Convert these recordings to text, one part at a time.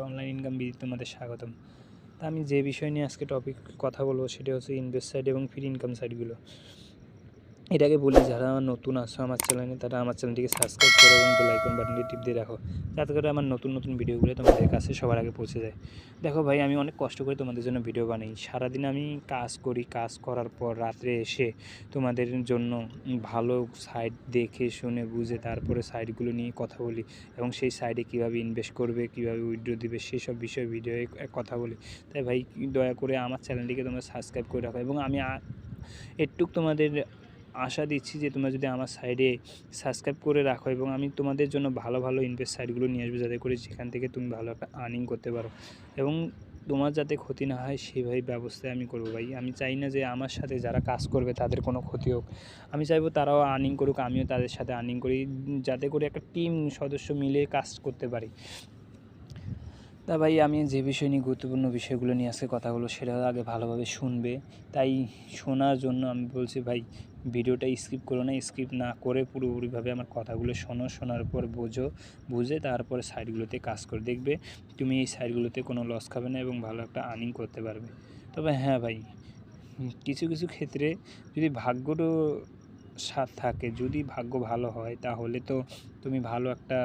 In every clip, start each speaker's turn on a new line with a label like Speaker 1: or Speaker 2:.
Speaker 1: Online income BD তোমাদের স্বাগতম। তা আমি যে বিষয় নিয়ে আজকে টপিক কথা বলবো সেটা হচ্ছে ইনভেস্ট সাইড এবং ফ্রি ইনকাম সাইটগুলো। এটাকে বলি, যারা নতুন আসো আমার চ্যানেলে তারা আমার চ্যানেলটিকে সাবস্ক্রাইব করো এবং বেল আইকন বাটনটি টিপ দিয়ে রাখো, যাতে করে আমার নতুন নতুন ভিডিওগুলো তোমাদের কাছে সবার আগে পৌঁছে যায়। দেখো ভাই, আমি অনেক কষ্ট করে তোমাদের জন্য ভিডিও বানাই। সারাদিন আমি কাজ করি, কাজ করার পর রাত্রে এসে তোমাদের জন্য ভালো সাইট দেখে শুনে বুঝে তারপরে সাইটগুলো নিয়ে কথা বলি এবং সেই সাইটে কীভাবে ইনভেস্ট করবে, কীভাবে উইথড্র দিবে সেসব বিষয়ে ভিডিওয়ে কথা বলি। তাই ভাই, দয়া করে আমার চ্যানেলটিকে তোমরা সাবস্ক্রাইব করে রাখো এবং আমি একটু তোমাদের আশা দিচ্ছি যে তোমরা যদি আমার সাইডে সাবস্ক্রাইব করে রাখো এবং আমি তোমাদের জন্য ভালো ভালো ইনভেস্ট সাইটগুলো নিয়ে আসবো, যাতে করে যেখান থেকে তুমি ভালো একটা আর্নিং করতে পারো এবং তোমার যাতে ক্ষতি না হয় সেইভাবে ব্যবস্থায় আমি করবো। ভাই, আমি চাই না যে আমার সাথে যারা কাজ করবে তাদের কোনো ক্ষতি হোক। আমি চাইবো তারাও আর্নিং করুক, আমিও তাদের সাথে আর্নিং করি, যাতে করে একটা টিম সদস্য মিলে কাজ করতে পারি। তা ভাই, আমি যে বিষয় নিয়ে গুরুত্বপূর্ণ বিষয়গুলো নিয়ে আজকে কথা বলবো সেটা আগে ভালোভাবে শুনবে। তাই শোনার জন্য আমি বলছি ভাই, ভিডিওটা স্কিপ করো না, স্কিপ না করে পুরোপুরিভাবে আমার কথাগুলো শোনার পর বুঝে তারপরে সাইটগুলোতে কাজ করে দেখবে তুমি এই সাইটগুলোতে কোনো লস খাবে না এবং ভালো একটা আর্নিং করতে পারবে। তবে হ্যাঁ ভাই, কিছু কিছু ক্ষেত্রে যদি ভাগ্যরও সাথ থাকে, যদি ভাগ্য ভালো হয় তাহলে তো তুমি ভালো একটা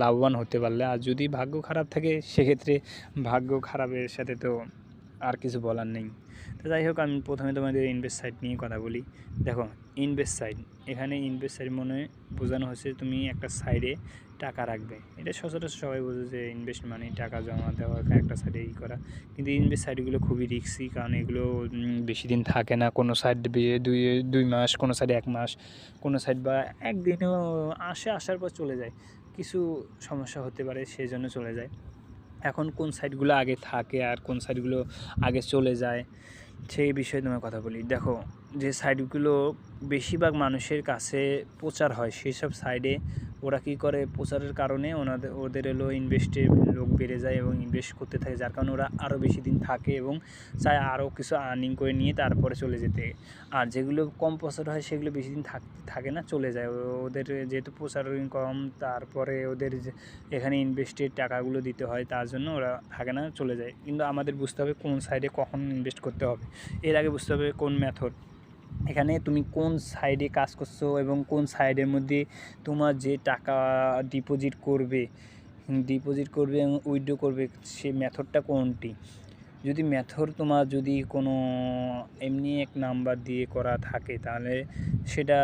Speaker 1: লাভবান হতে পারলে। আর যদি ভাগ্য খারাপ থাকে সেক্ষেত্রে ভাগ্য খারাপের সাথে তো আর কিছু বলার নেই। তো যাই হোক, আমি প্রথমে তোমাদের ইনভেস্ট সাইট নিয়ে কথা বলি। দেখো, ইনভেস্ট সাইট, এখানে ইনভেস্ট সাইট মনে বোঝানো হচ্ছে তুমি একটা সাইডে টাকা রাখবে। এটা সচরাচর সবাই বোঝে যে ইনভেস্ট মানে টাকা জমা দেওয়া, একটা সাইডে করা। কিন্তু ইনভেস্ট সাইটগুলো খুবই রিস্কি, কারণ এগুলো বেশি দিন থাকে না। কোনো সাইড দুই মাস, কোনো সাইড 1 মাস, কোনো সাইড বা একদিনও আসার পর চলে যায়। কিছু সমস্যা হতে পারে, সেই জন্য চলে যায়। এখন কোন সাইটগুলো আগে থাকে আর কোন সাইটগুলো আগে চলে যায় সেই বিষয়ে তোমার কথা বলি। দেখো, যে সাইটগুলো বেশিরভাগ মানুষের কাছে প্রচার হয় সেই সব সাইডে ওরা কী করে, প্রচারের কারণে ওদের হলো ইনভেস্টের লোক বেড়ে যায় এবং ইনভেস্ট করতে থাকে, যার কারণে ওরা আরও বেশি দিন থাকে এবং চায় আরও কিছু আর্নিং করে নিয়ে তারপরে চলে যেতে। আর যেগুলো কম প্রচার হয় সেগুলো বেশি দিন থাকে না, চলে যায়। ওদের যেহেতু প্রচার কম, তারপরে ওদের এখানে ইনভেস্টের টাকাগুলো দিতে হয়, তার জন্য ওরা থাকে না, চলে যায়। কিন্তু আমাদের বুঝতে হবে কোন সাইডে কখন ইনভেস্ট করতে হবে। এর আগে বুঝতে হবে কোন মেথড, এখানে তুমি কোন সাইডে কাজ করছো এবং কোন সাইডের মধ্যে তোমার যে টাকা ডিপোজিট করবে এবং উইথড্র করবে সেই মেথডটা কোনটি। যদি মেথড তোমার যদি কোনো এমনি এক নাম্বার দিয়ে করা থাকে তাহলে সেটা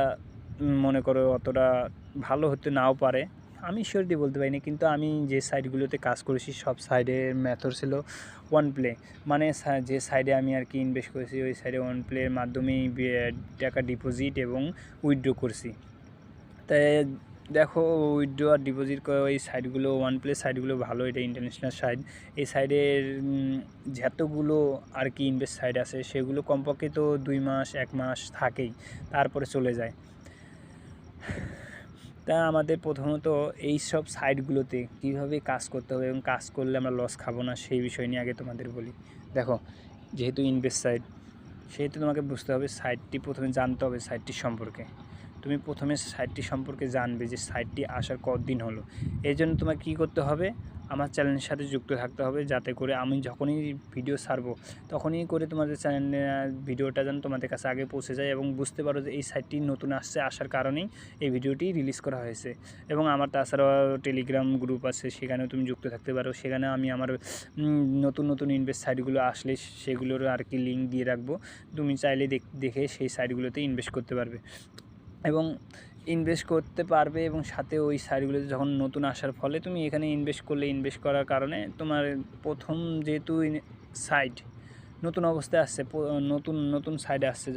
Speaker 1: মনে করো অতটা ভালো হতে নাও পারে, আমি শিওরলি বলতে পারি না। কিন্তু আমি যে সাইটগুলোতে কাজ করেছি সব সাইডের মেথড ছিল ওয়ান প্লে, মানে যে সাইডে আমি আর কি ইনভেস্ট করেছি ওই সাইডে ওয়ান প্লের মাধ্যমেই টাকা ডিপোজিট এবং উইথড্র করছি। তাই দেখো, উইথড্র আর ডিপোজিট করা ওই সাইটগুলো, ওয়ান প্লে সাইটগুলো ভালো, এটা ইন্টারন্যাশনাল সাইট। এই সাইডের যতগুলো আর কি ইনভেস্ট সাইট আছে সেগুলো কমপক্ষে তো 2 মাস 1 মাস থাকেই, তারপরে চলে যায়। তা আমাদের প্রথমত এই সব সাইটগুলোতে কীভাবে কাজ করতে হবে এবং কাজ করলে আমরা লস খাবো না সেই বিষয় নিয়ে আগে তোমাদের বলি। দেখো, যেহেতু ইনভেস্ট সাইট সেহেতু তোমাকে বুঝতে হবে সাইটটি, প্রথমে জানতে হবে সাইটটি সম্পর্কে। তুমি প্রথমে সাইটটি সম্পর্কে জানবে যে সাইটটি আসার কতদিন হলো। এই জন্য তোমাকে কী করতে হবে, আমার চ্যানেলের সাথে যুক্ত থাকতে হবে, যাতে করে আমি যখনই ভিডিও ছাড়বো তখনই করে তোমাদের চ্যানেলে ভিডিওটা যেন তোমাদের কাছে আগে পৌঁছে যায় এবং বুঝতে পারো যে এই সাইটটি নতুন আসার কারণেই এই ভিডিওটি রিলিজ করা হয়েছে। এবং আমার তাছাড়াও টেলিগ্রাম গ্রুপ আছে, সেখানেও তুমি যুক্ত থাকতে পারো। সেখানে আমি আমার নতুন ইনভেস্ট সাইটগুলো আসলে সেগুলোর আর কি লিঙ্ক দিয়ে রাখবো, তুমি চাইলে দেখে সেই সাইটগুলোতে ইনভেস্ট করতে পারবে এবং এবং সাথে ওই সাইটগুলোতে যখন নতুন আসার ফলে তুমি এখানে ইনভেস্ট করার কারণে তোমার প্রথম যেহেতু সাইট নতুন অবস্থায় আসছে, নতুন সাইডে আসছে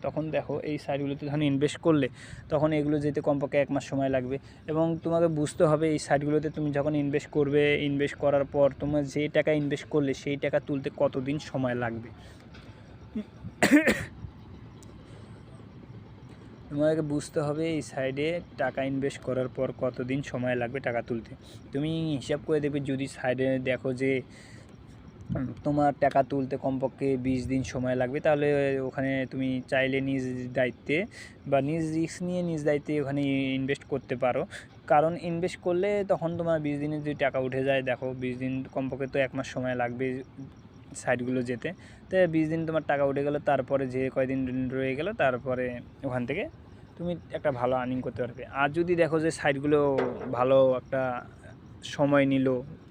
Speaker 1: তখন দেখো এই সাইটগুলোতে যখন ইনভেস্ট করলে তখন এগুলো যেতে কমপক্ষে 1 মাস সময় লাগবে। এবং তোমাকে বুঝতে হবে এই সাইটগুলোতে তুমি যখন ইনভেস্ট করার পর তোমার যে টাকা ইনভেস্ট করলে সেই টাকা তুলতে কতদিন সময় লাগবে। তোমাকে বুঝতে হবে এই সাইডে টাকা ইনভেস্ট করার পর কতদিন সময় লাগবে টাকা তুলতে। তুমি হিসাব করে দেবে, যদি সাইডে দেখো যে তোমার টাকা তুলতে কমপক্ষে 20 দিন সময় লাগবে, তাহলে ওখানে তুমি চাইলে নিজ দায়িত্বে বা নিজ রিস্ক নিয়ে নিজ দায়িত্বে ওখানে ইনভেস্ট করতে পারো। কারণ ইনভেস্ট করলে তখন তোমার 20 দিনে যদি টাকা উঠে যায়, দেখো 20 দিন কমপক্ষে তো 1 মাস সময় লাগবে সাইটগুলো যেতে। তো 20 দিন তোমার টাকা উঠে গেলো, তারপরে যে কয়দিন রয়ে গেলো তারপরে ওখান থেকে তুমি একটা ভালো আর্নিং করতে পারবে। আর যদি দেখো যে সাইটগুলো ভালো একটা সময় নিল,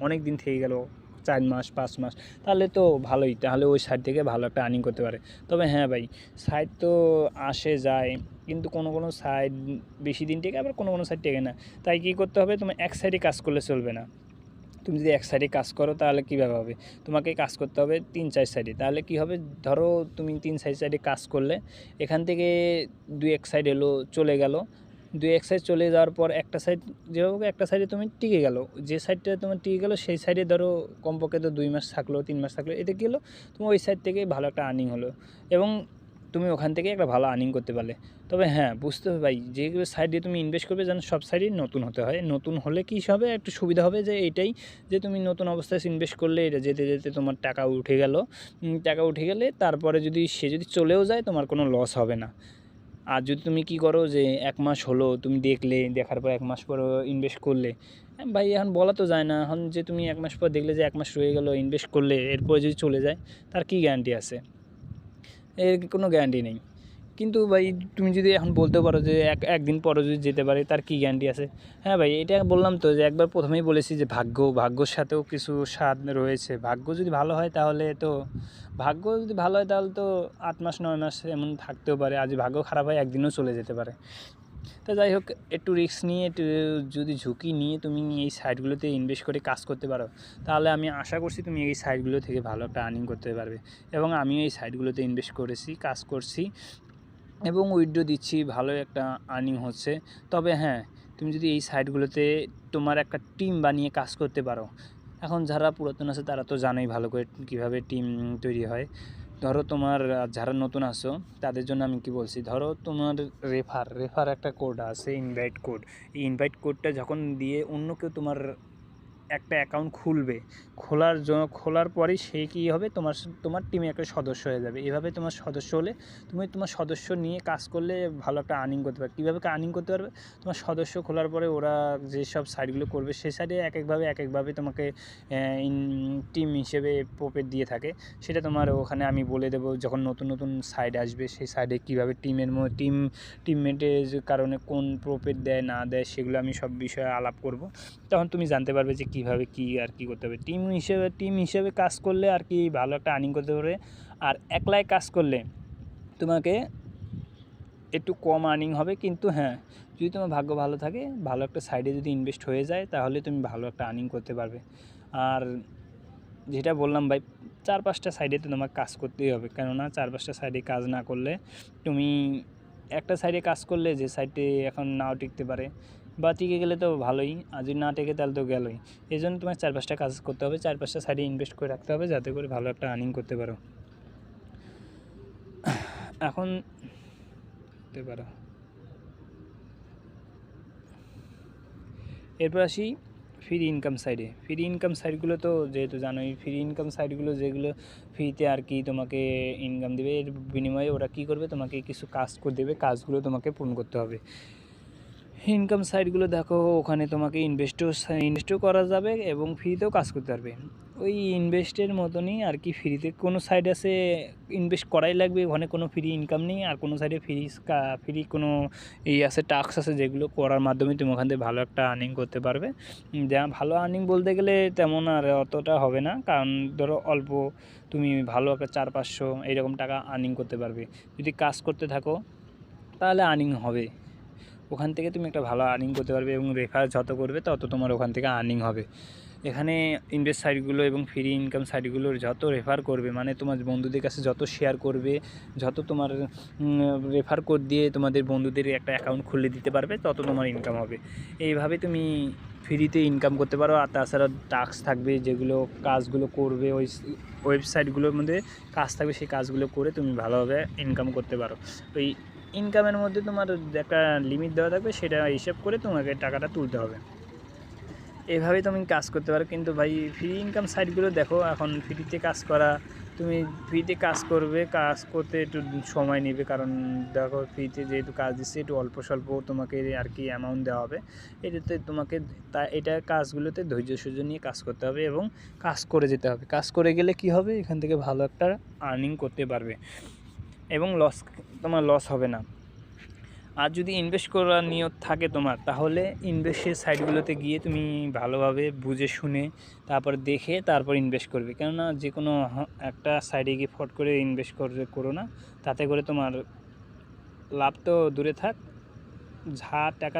Speaker 1: অনেক দিন থেকে গেল, 4 মাস 5 মাস, তাহলে তো ভালোই, তাহলে ওই সাইট থেকে ভালো একটা আর্নিং করতে পারে। তবে হ্যাঁ ভাই, সাইট তো আসে যায়, কিন্তু কোনো কোনো সাইট বেশি দিন টেকে, আবার কোনো কোনো সাইট টেকে না। তাই কী করতে হবে, তুমি এক সাইডে কাজ করলে চলবে না। তুমি যদি এক সাইডে কাজ করো তাহলে কীভাবে হবে, তোমাকে কাজ করতে হবে 3-4 সাইডে। তাহলে কী হবে, ধরো তুমি 3-4 সাইডে কাজ করলে, এখান থেকে 2-1 সাইড এলো চলে গেল, 2-1 সাইড চলে যাওয়ার পর একটা সাইড যেভাবে একটা সাইডে তুমি টিকে গেলো, যে সাইডটা তোমার টিকে গেলো সেই সাইডে ধরো কমপক্ষে তো 2 মাস থাকলো, 3 মাস থাকলো, এতে কী হলো, তোমার ওই সাইড থেকে ভালো একটা আর্নিং হলো এবং তুমি ওখান থেকে একটা ভালো আর্নিং করতে পারলে। তবে হ্যাঁ, বুঝতে হবে ভাই, যেগুলো সাইডে তুমি ইনভেস্ট করবে যেন সব সাইডেই নতুন হতে হয়। নতুন হলে কী হবে, একটু সুবিধা হবে যে এইটাই, যে তুমি নতুন অবস্থায় ইনভেস্ট করলে এটা যেতে যেতে তোমার টাকা উঠে গেল, টাকা উঠে গেলে তারপরে যদি সে যদি চলেও যায় তোমার কোনো লস হবে না। আর যদি তুমি কী করো যে 1 মাস হলো তুমি দেখলে, দেখার পর 1 মাস পর ইনভেস্ট করলে, ভাই এখন বলা তো যায় না, এখন যে তুমি 1 মাস পর দেখলে যে 1 মাস রয়ে গেলো ইনভেস্ট করলে, এরপরে যদি চলে যায় তার কী গ্যারান্টি আছে, এর কোনো গ্যারান্টি নেই। কিন্তু ভাই তুমি যদি এখন বলতে পারো যে একদিন পরে যদি যেতে পারে তার কী গ্যারান্টি আছে। হ্যাঁ ভাই, এটা বললাম তো যে একবার প্রথমেই বলেছি যে ভাগ্যর সাথেও কিছু স্বাদ রয়েছে। ভাগ্য যদি ভালো হয় তাহলে তো, ভাগ্য যদি ভালো হয় তাহলে তো 8 মাস 9 মাস এমন থাকতেও পারে, আর যদি ভাগ্য খারাপ হয় একদিনও চলে যেতে পারে। তো যাই হোক, একটু রিস্ক নিয়ে, একটু যদি ঝুঁকি নিয়ে তুমি এই সাইটগুলোতে ইনভেস্ট করে কাজ করতে পারো, তাহলে আমি আশা করছি তুমি এই সাইটগুলো থেকে ভালো একটা আর্নিং করতে পারবে। এবং আমিও এই সাইটগুলোতে ইনভেস্ট করেছি, কাজ করছি এবং উইথড্র দিচ্ছি, ভালো একটা আর্নিং হচ্ছে। তবে হ্যাঁ, তুমি যদি এই সাইটগুলোতে তোমার একটা টিম বানিয়ে কাজ করতে পারো, এখন যারা পুরাতন আছে তারা তো জানোই ভালো করে কীভাবে টিম তৈরি হয়। ধরো তোমার যারা নতুন আসো তাদের জন্য আমি কি বলছি, ধরো তোমার রেফার একটা কোড আছে, ইনভাইট কোড। এই ইনভাইট কোডটা যখন দিয়ে অন্য কেউ তোমার একটা অ্যাকাউন্ট খুলবে, খোলার পরেই সে কী হবে, তোমার টিমে একটা সদস্য হয়ে যাবে। এভাবে তোমার সদস্য হলে তুমি তোমার সদস্য নিয়ে কাজ করলে ভালো একটা আর্নিং করতে পারবে। কীভাবে আর্নিং করতে পারবে, তোমার সদস্য খোলার পরে ওরা যেসব সাইটগুলো করবে সেই সাইডে এক একভাবে তোমাকে টিম হিসেবে প্রফিট দিয়ে থাকে। সেটা তোমার ওখানে আমি বলে দেবো, যখন নতুন নতুন সাইট আসবে সেই সাইডে কীভাবে টিমমেটের কারণে কোন প্রফিট দেয় না দেয় সেগুলো আমি সব বিষয়ে আলাপ করব। তখন তুমি জানতে পারবে যে কীভাবে কী আর কী করতে হবে। টিম হিসেবে কাজ করলে আর কি ভালো একটা আর্নিং করতে পারবে। আর একলাই কাজ করলে তোমাকে একটু কম আর্নিং হবে, কিন্তু হ্যাঁ, যদি তোমার ভাগ্য ভালো থাকে, ভালো একটা সাইডে যদি ইনভেস্ট হয়ে যায় তাহলে তুমি ভালো একটা আর্নিং করতে পারবে। আর যেটা বললাম ভাই, 4-5টা সাইডে তো তোমার কাজ করতেই হবে, কেননা 4-5টা সাইডে কাজ না করলে তুমি একটা সাইডে কাজ করলে যে সাইডে এখন নাও টিকতে পারে, বা টিকে গেলে তো ভালোই, আর যদি না টেকে তাহলে তো গেলোই। এই জন্য তোমার 4-5টা কাজ করতে হবে, 4-5টা সাইডে ইনভেস্ট করে রাখতে হবে, যাতে করে ভালো একটা আর্নিং করতে পারো। এখন করতে পারো। এরপর আসি ফ্রি ইনকাম সাইটগুলো তো যেহেতু জানোই, ফ্রি ইনকাম সাইটগুলো যেগুলো ফ্রিতে আর কি তোমাকে ইনকাম দেবে, এর বিনিময়ে ওরা কী করবে, তোমাকে কিছু কাজ করে দেবে, কাজগুলো তোমাকে পূরণ করতে হবে। ইনকাম সাইটগুলো দেখো, ওখানে তোমাকে ইনভেস্টও করা যাবে এবং ফ্রিতেও কাজ করতে পারবে। ওই ইনভেস্টের মতনই আর কি, ফ্রিতে কোনো সাইট আছে ইনভেস্ট করাই লাগবে, ওখানে কোনো ফ্রি ইনকাম নেই, আর কোনো সাইডে ফ্রি কোনো আছে, টাস্ক আছে, যেগুলো করার মাধ্যমে তুমি ওখান থেকে ভালো একটা আর্নিং করতে পারবে। যা ভালো আর্নিং বলতে গেলে তেমন আর অতটা হবে না, কারণ ধরো অল্প তুমি ভালো একটা 400-500 এইরকম টাকা আর্নিং করতে পারবে। যদি কাজ করতে থাকো তাহলে আর্নিং হবে, ওখান থেকে তুমি একটা ভালো আর্নিং করতে পারবে, এবং রেফার যত করবে তত তোমার ওখান থেকে আর্নিং হবে। এখানে ইনভেস্ট সাইটগুলো এবং ফ্রি ইনকাম সাইটগুলোর যত রেফার করবে, মানে তোমার বন্ধুদের কাছে যত শেয়ার করবে, যত তোমার রেফার কোড দিয়ে তোমাদের বন্ধুদের একটা অ্যাকাউন্ট খুলে দিতে পারবে, তত তোমার ইনকাম হবে। এইভাবে তুমি ফ্রিতে ইনকাম করতে পারো। আর তাছাড়া টাস্ক থাকবে, যেগুলো কাজগুলো করবে, ওই ওয়েবসাইটগুলোর মধ্যে কাজ থাকবে, সেই কাজগুলো করে তুমি ভালোভাবে ইনকাম করতে পারো। ওই ইনকামের মধ্যে তোমার একটা লিমিট দেওয়া থাকবে, সেটা হিসাব করে তোমাকে টাকাটা তুলতে হবে। এইভাবেই তুমি কাজ করতে পারো। কিন্তু ভাই, ফ্রি ইনকাম সাইটগুলো দেখো, এখন ফ্রিতে কাজ করা তুমি ফ্রিতে কাজ করবে, কাজ করতে একটু সময় নেবে, কারণ দেখো ফ্রিতে যেহেতু কাজ দিচ্ছে একটু অল্প স্বল্প তোমাকে আর কি অ্যামাউন্ট দেওয়া হবে, এটাতে তোমাকে এটা কাজগুলোতে ধৈর্য সহ্য নিয়ে কাজ করতে হবে এবং কাজ করে যেতে হবে। কাজ করে গেলে কি হবে, এখান থেকে ভালো একটা আর্নিং করতে পারবে এবং তোমার লস হবে না। আর যদি ইনভেস্ট করার নিয়ত থাকে তোমার, তাহলে ইনভেস্টের সাইটগুলোতে গিয়ে তুমি ভালোভাবে বুঝে শুনে তারপর দেখে তারপর ইনভেস্ট করবে। কেননা যে কোনো একটা সাইডে গিয়ে ফট করে ইনভেস্ট করো না, তাতে করে তোমার লাভ তো দূরে থাক, যা টাকা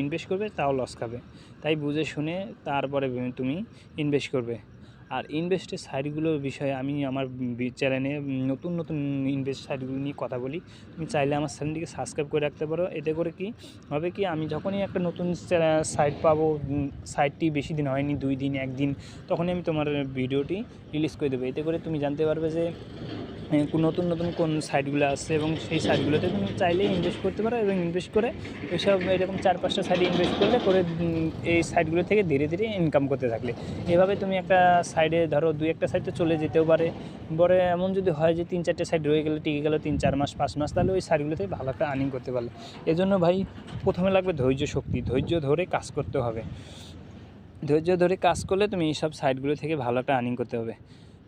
Speaker 1: ইনভেস্ট করবে তাও লস খাবে। তাই বুঝে শুনে তারপরে তুমি ইনভেস্ট করবে। আর ইনভেস্টের সাইটগুলোর বিষয়ে আমি আমার চ্যানেলে নতুন নতুন ইনভেস্ট সাইটগুলো নিয়ে কথা বলি। তুমি চাইলে আমার চ্যানেলটিকে সাবস্ক্রাইব করে রাখতে পারো। এতে করে কি হবে, কি আমি যখনই একটা নতুন সাইট পাবো, সাইটটি বেশি দিন হয়নি, 2 দিন 1 দিন, তখনই আমি তোমার ভিডিওটি রিলিজ করে দেবো। এতে করে তুমি জানতে পারবে যে নতুন নতুন কোন সাইটগুলো আসছে এবং সেই সাইটগুলোতে তুমি চাইলে ইনভেস্ট করতে পারো। এবং ইনভেস্ট করে এসব এরকম 4-5টা সাইটে ইনভেস্ট করলে এই সাইটগুলো থেকে ধীরে ধীরে ইনকাম করতে থাকলে, এভাবে তুমি একটা সাইডে ধরো 2-1টা সাইটে চলে যেতেও পারে। পরে এমন যদি হয় যে 3-4টে সাইট রয়ে গেলে, টিকে গেলো 3-4 মাস 5 মাস, তাহলে ওই সাইটগুলোতে ভালো একটা আর্নিং করতে পারলে। এজন্য ভাই প্রথমে লাগবে ধৈর্য শক্তি, ধৈর্য ধরে কাজ করতে হবে। ধৈর্য ধরে কাজ করলে তুমি এইসব সাইটগুলো থেকে ভালো একটা আর্নিং করতে হবে।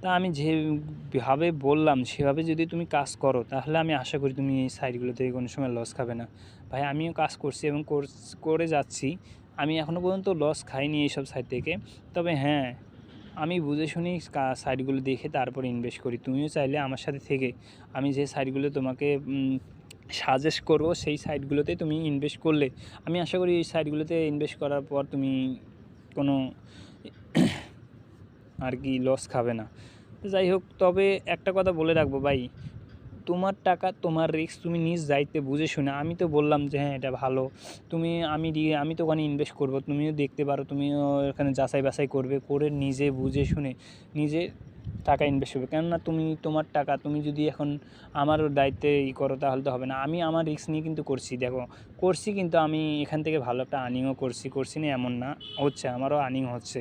Speaker 1: তা আমি যেভাবে বললাম সেভাবে যদি তুমি কাজ করো, তাহলে আমি আশা করি তুমি এই সাইটগুলো থেকে কোনো সময় লস খাবে না। ভাই আমিও কাজ করছি এবং করে যাচ্ছি, আমি এখনও পর্যন্ত লস খাইনি এইসব সাইট থেকে। তবে হ্যাঁ, আমি বুঝে শুনি সাইটগুলো দেখে তারপরে ইনভেস্ট করি। তুমিও চাইলে আমার সাথে থেকে আমি যে সাইটগুলো তোমাকে সাজেস্ট করবো, সেই সাইটগুলোতে তুমি ইনভেস্ট করলে আমি আশা করি এই সাইটগুলোতে ইনভেস্ট করার পর তুমি কোনো আর কি লস খাবে না। যাই হোক, তবে একটা কথা বলে রাখবো ভাই, তোমার টাকা তোমার রিস্ক, তুমি নিজ দায়িত্বে বুঝে শুনে, আমি তো বললাম যে হ্যাঁ এটা ভালো, আমি তো ওখানে ইনভেস্ট করবো, তুমিও দেখতে পারো, তুমিও এখানে যাচাই বাছাই করবে, করে নিজে বুঝে শুনে নিজে টাকা ইনভেস্ট করবে। কেননা তোমার টাকা তুমি যদি এখন আমার দায়িত্বে করো, তাহলে তো হবে না। আমি আমার রিস্ক নিয়ে কিন্তু করছি, কিন্তু আমি এখান থেকে ভালো একটা আর্নিংও করছি না এমন না, হচ্ছে, আমারও আর্নিং হচ্ছে।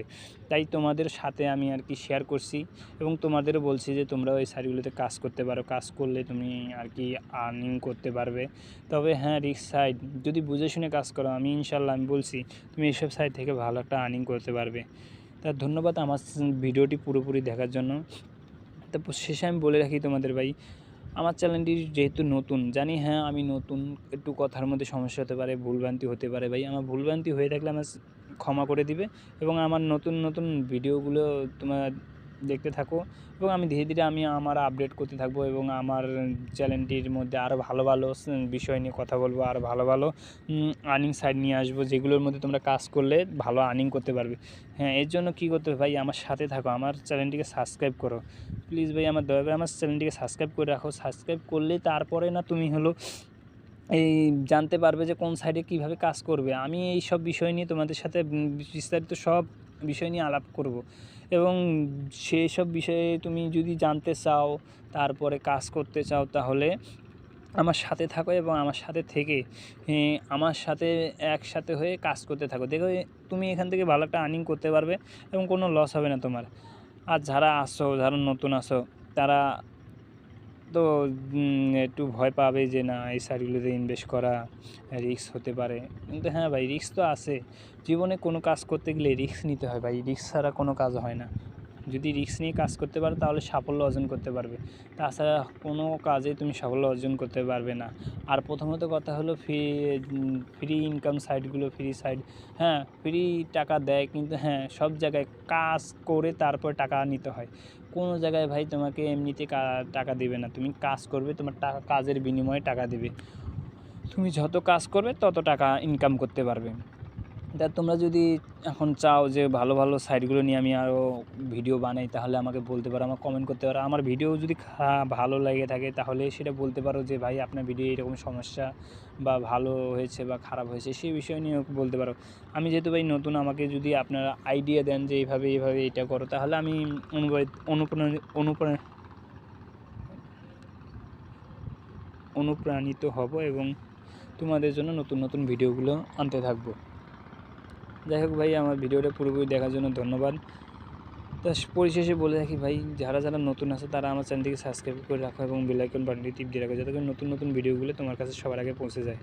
Speaker 1: তাই তোমাদের সাথে আমি আর কি শেয়ার করছি এবং তোমাদেরও বলছি যে তোমরা ওই সাইটগুলোতে কাজ করতে পারো, কাজ করলে তুমি আর কি আর্নিং করতে পারবে। তবে হ্যাঁ, রিস্ক সাইট যদি বুঝে শুনে কাজ করো, আমি ইনশাল্লাহ আমি বলছি তুমি এইসব সাইট থেকে ভালো একটা আর্নিং করতে পারবে। তা ধন্যবাদ আমার ভিডিওটি পুরোপুরি দেখার জন্য। তারপর শেষে আমি বলে রাখি তোমাদের ভাই, আমার চ্যানেলটি যেহেতু নতুন, জানি হ্যাঁ আমি নতুন, একটু কথার মধ্যে সমস্যা হতে পারে, ভুলভ্রান্তি হতে পারে। ভাই আমার ভুলভ্রান্তি হয়ে থাকলে আমার ক্ষমা করে দিবে এবং আমার নতুন নতুন ভিডিওগুলো তোমরা দেখতে থাকো এবং আমি ধীরে ধীরে আমার আপডেট করতে থাকবো এবং আমার চ্যানেলটির মধ্যে আরও ভালো ভালো বিষয় নিয়ে কথা বলবো, আরও ভালো ভালো আর্নিং সাইট নিয়ে আসবো, যেগুলোর মধ্যে তোমরা কাজ করলে ভালো আর্নিং করতে পারবে। হ্যাঁ, এর জন্য কী করতে হবে ভাই, আমার সাথে থাকো, আমার চ্যানেলটিকে সাবস্ক্রাইব করো প্লিজ ভাই, আমার দয়া করে আমার চ্যানেলটিকে সাবস্ক্রাইব করে রাখো। সাবস্ক্রাইব করলে তারপরে না তুমি এই জানতে পারবে যে কোন সাইডে কীভাবে কাজ করবে। আমি এই সব বিষয় নিয়ে তোমাদের সাথে বিস্তারিত সব বিষয় নিয়ে আলাপ করব এবং সেই সব বিষয়ে তুমি যদি জানতে চাও, তারপরে কাজ করতে চাও, তাহলে আমার সাথে থাকো এবং আমার সাথে থেকে আমার সাথে একসাথে হয়ে কাজ করতে থাকো। দেখো তুমি এখান থেকে ভালো একটা আর্নিং করতে পারবে এবং কোনো লস হবে না তোমার। আর যারা নতুন আসো, তারা তো একটু ভয় পাবে যে না এই সাইটগুলোতে ইনভেস্ট করা রিস্ক হতে পারে। কিন্তু হ্যাঁ ভাই, রিস্ক তো আছে, জীবনে কোনো কাজ করতে গেলে রিস্ক নিতে হয় ভাই, রিস্ক ছাড়া কোনো কাজ হয় না। যদি রিস্ক নিয়ে কাজ করতে পারো তাহলে সাফল্য অর্জন করতে পারবে, তাছাড়া কোনো কাজে তুমি সাফল্য অর্জন করতে পারবে না। আর প্রথমত কথা হলো ফ্রি ইনকাম সাইটগুলো, ফ্রি সাইট, হ্যাঁ ফ্রি টাকা দেয়, কিন্তু হ্যাঁ সব জায়গায় কাজ করে তারপর টাকা নিতে হয়। কোনো জায়গায় ভাই তোমাকে এমনিতে টাকা দেবে না, তুমি কাজ করবে, তোমার কাজের বিনিময়ে টাকা দেবে। তুমি যত কাজ করবে তত টাকা ইনকাম করতে পারবে। তা তোমরা যদি এখন চাও যে ভালো ভালো সাইটগুলো নিয়ে আমি আরও ভিডিও বানাই, তাহলে আমাকে বলতে পারো, আমাকে কমেন্ট করতে পারো। আমার ভিডিও যদি ভালো লেগে থাকে তাহলে সেটা বলতে পারো যে ভাই আপনার ভিডিও এরকম সমস্যা বা ভালো হয়েছে বা খারাপ হয়েছে, সেই বিষয় নিয়েও বলতে পারো। আমি যেহেতু ভাই নতুন, আমাকে যদি আপনারা আইডিয়া দেন যে এইভাবে এটা করো, তাহলে আমি অনুপ্রাণিত হব এবং তোমাদের জন্য নতুন নতুন ভিডিওগুলো আনতে থাকবো। যাই হোক ভাই, আমার ভিডিওটা পুরোপুরি দেখার জন্য ধন্যবাদ। তো পরিশেষে বলে রাখি ভাই, যারা যারা নতুন আছে তারা আমার চ্যানেলটিকে সাবস্ক্রাইব করে রাখো এবং বেল আইকন বাটনটি টিপ দিয়ে রাখো, যাতে করে নতুন নতুন ভিডিওগুলো তোমার কাছে সবার আগে পৌঁছে যায়।